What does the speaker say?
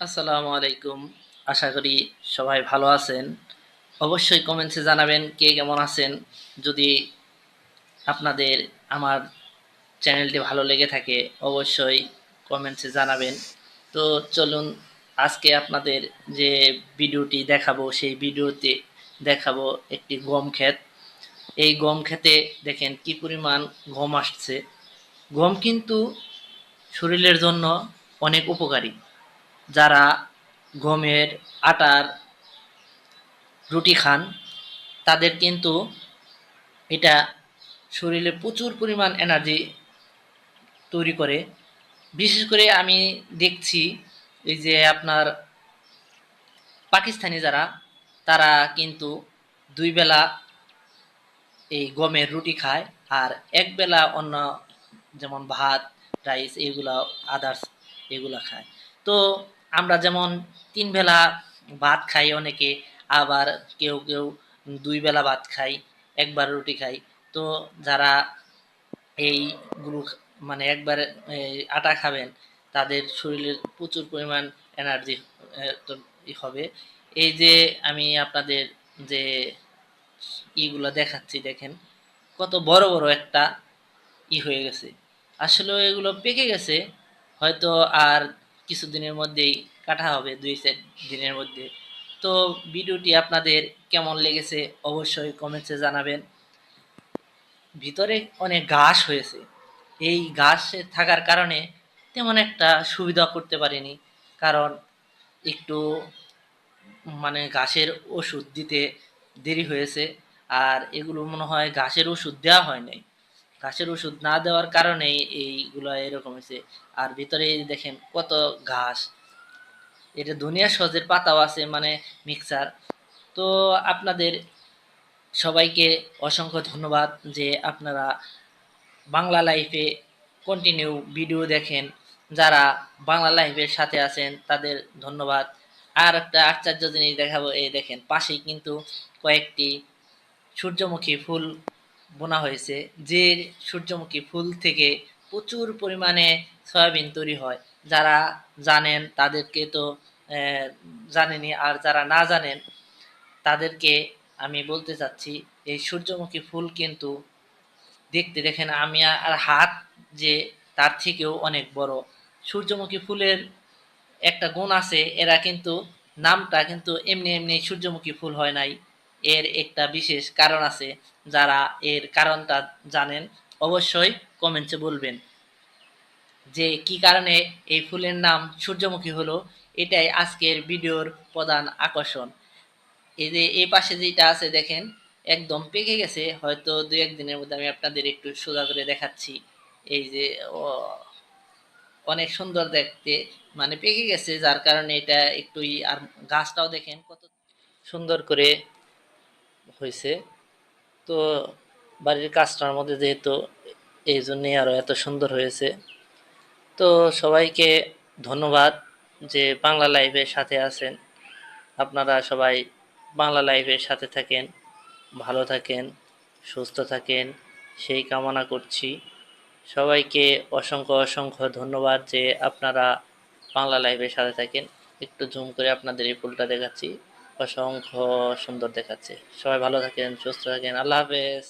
আসসালামু আলাইকুম। আশা করি সবাই ভালো আছেন। অবশ্যই কমেন্টসে জানাবেন কে কেমন আছেন। যদি আপনাদের আমার চ্যানেলটি ভালো লেগে থাকে অবশ্যই কমেন্টসে জানাবেন। তো চলুন আজকে আপনাদের যে ভিডিওটি দেখাবো সেই ভিডিওতে দেখাবো একটি গম ক্ষেত। এই গম ক্ষেতে দেখেন কি পরিমাণ গম আসছে। গম কিন্তু শরীরের জন্য অনেক উপকারী। যারা গমের আটার রুটি খান তাদের কিন্তু এটা শরীরে প্রচুর পরিমাণ এনার্জি তৈরি করে। বিশেষ করে আমি দেখছি এই যে আপনার পাকিস্তানি যারা তারা কিন্তু দুই বেলা এই গমের রুটি খায় আর এক বেলা অন্য যেমন ভাত রাইস এগুলা আদার্স এগুলা খায়। তো আমরা যেমন তিন বেলা ভাত খাই অনেকে, আবার কেউ কেউ দুই বেলা ভাত খাই, একবার রুটি খাই। তো যারা এইগুলো মানে একবার আটা খাবেন তাদের শরীরে প্রচুর পরিমাণ এনার্জি হবে। এই যে আমি আপনাদের যে ইগুলো দেখাচ্ছি দেখেন কত বড় বড় একটা হয়ে গেছে। আসলে এগুলো পেকে গেছে, হয়তো আর কিছুদিনের মধ্যেই কাটা হবে, 2-4 দিনের মধ্যে। তো ভিডিওটি আপনাদের কেমন লেগেছে অবশ্যই কমেন্টসে জানাবেন। ভিতরে অনেক ঘাস হয়েছে, এই ঘাস থাকার কারণে তেমন একটা সুবিধা করতে পারিনি, কারণ একটু ঘাসের ওষুধ দিতে দেরি হয়েছে। আর এগুলো মনে হয় ঘাসের ওষুধ দেওয়া হয় নাই, ঘাসের ওষুধ না দেওয়ার কারণেই এইগুলো এরকম হয়েছে। আর ভিতরে এই দেখেন কত ঘাস, এটা দুনিয়া সহজের পাতাও আছে মিক্সার। তো আপনাদের সবাইকে অসংখ্য ধন্যবাদ যে আপনারা বাংলা লাইফে কন্টিনিউ ভিডিও দেখেন। যারা বাংলা লাইফের সাথে আছেন তাদের ধন্যবাদ। আর একটা আশ্চর্য জিনিস দেখাবো, এই দেখেন পাশেই কিন্তু কয়েকটি সূর্যমুখী ফুল বোনা হয়েছে। যে সূর্যমুখী ফুল থেকে প্রচুর পরিমাণে সয়াবিন তৈরি হয়। যারা জানেন তাদেরকে তো জানেনই, আর যারা না জানেন তাদেরকে আমি বলতে চাচ্ছি এই সূর্যমুখী ফুল কিন্তু দেখতে দেখেন আমি আর হাত যে তার থেকেও অনেক বড়। সূর্যমুখী ফুলের একটা গুণ আছে, এরা কিন্তু নামটা কিন্তু এমনি এমনি সূর্যমুখী ফুল হয় নাই, এর একটা বিশেষ কারণ আছে। যারা এর কারণটা জানেন অবশ্যই কমেন্টসে বলবেন যে কি কারণে এই ফুলের নাম সূর্যমুখী হলো। এটাই আজকের ভিডিওর প্রধান আকর্ষণ। এই যে এই পাশে যেটা আছে দেখেন একদম পেকে গেছে, হয়তো 2-1 দিনের মধ্যে আমি আপনাদের একটু সোজা করে দেখাচ্ছি। এই যে ও, অনেক সুন্দর দেখতে, পেকে গেছে যার কারণে এটা একটু আর গাছটাও দেখেন কত সুন্দর করে হয়েছে। তো বাড়ির কাজটার মধ্যে যেহেতু এই জন্যই আরো এত সুন্দর হয়েছে। তো সবাইকে ধন্যবাদ যে বাংলা লাইভের সাথে আছেন। আপনারা সবাই বাংলা লাইভের সাথে থাকেন, ভালো থাকেন, সুস্থ থাকেন, সেই কামনা করছি। সবাইকে অসংখ্য অসংখ্য ধন্যবাদ যে আপনারা বাংলা লাইভের সাথে থাকেন। একটু জুম করে আপনাদের এই ফুলটা দেখাচ্ছি, অসংখ্য সুন্দর দেখাচ্ছে। সবাই ভালো থাকেন, সুস্থ থাকেন, আল্লাহ হাফেজ।